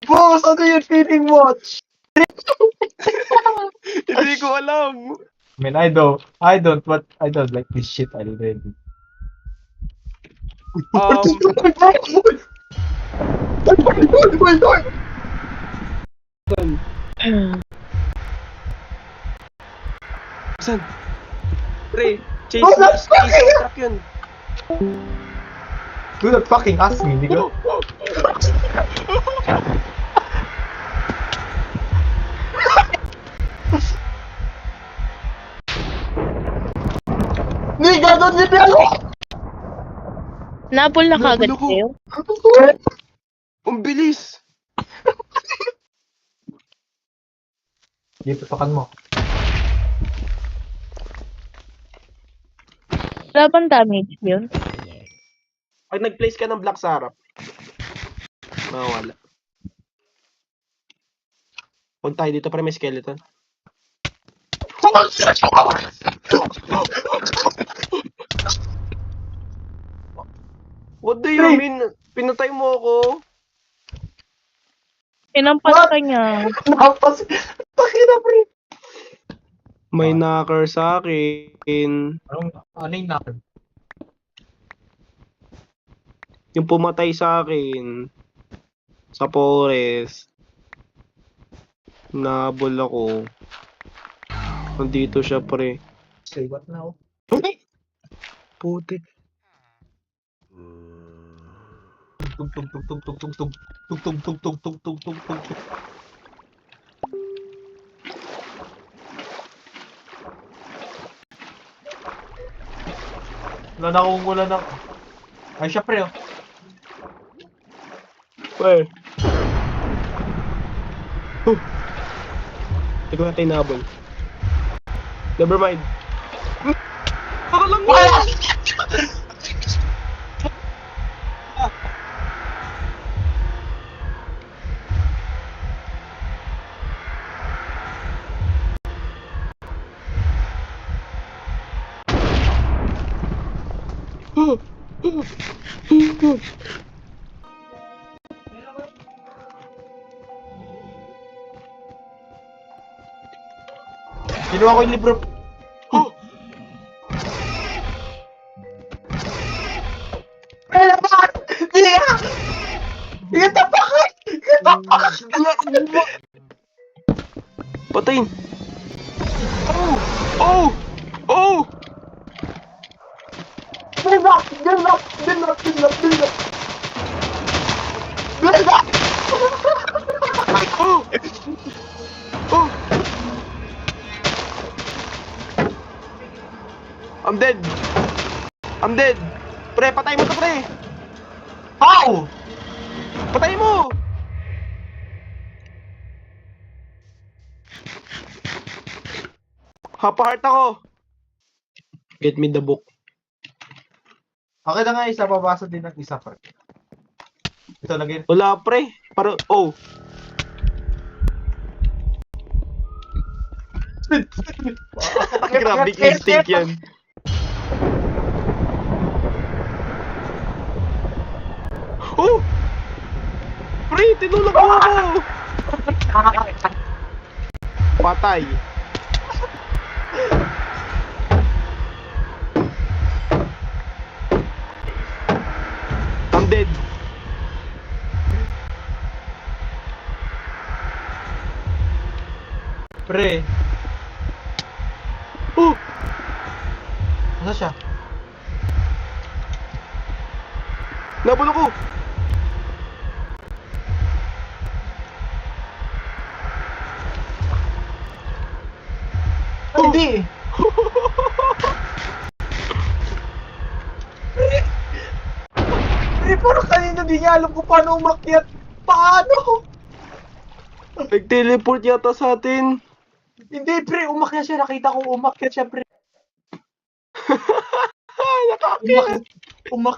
Boss, ano yung feeling watch? Hindi ko alam. I mean, I don't like this shit already. Saan? Pre, chase yung truck yun. Do not fucking ask me, nigga. Nigga, don't leave me alone! Nabol na Nabol kagad ako. kayo? Ang bilis. Dito, pakan mo. Wala bang damage yun? Pag nag-place ka ng block sa harap, mawala. Huwag tayo dito para may skeleton. What do you mean? Pinatay mo ako? Sinampas What? ka niya. Napas. Pakina, pre. May knocker sa akin. Ano yung knocker? Yung pumatay sa akin sa forest. Nabol ako. Nandito siya, pre. Say what now? Putik. Tug tug tug tug tug tug tug tug tug tug tug tug tug tug tug tug. Wala na. Ay, siya pre, oh. Where? Hindi ko natin nabol. Never mind. Baka lang mo! Kinuha ko yung libro. Oh! Get the fuck out! Get the fuck out! Patayin! Oh! Oh! Oh! Build up! Build up! Build up! Build up! Build up! Build up! Oh! Oh! I'm dead! I'm dead! Pre, patay mo to, pre! How? Patay mo! Hapa-heart ako! Get me the book. Okay na nga isa, babasa din ng isa pa. Ito lagyan. Wala, pre. Para, oh. Grabe instinct yan. Oh! Pre, tinulak mo ako! Patay. I'm dead. Pre, Oh! nasa siya? Nabul ako! Oh, hindi! Pre, parang kanina di niya alam kung paano umakyat. Paano? Nag-teleport yata sa atin. Hindi, pre, umakyat siya. Nakita ko umakyat siya, pre. Nakakakit. Umakyat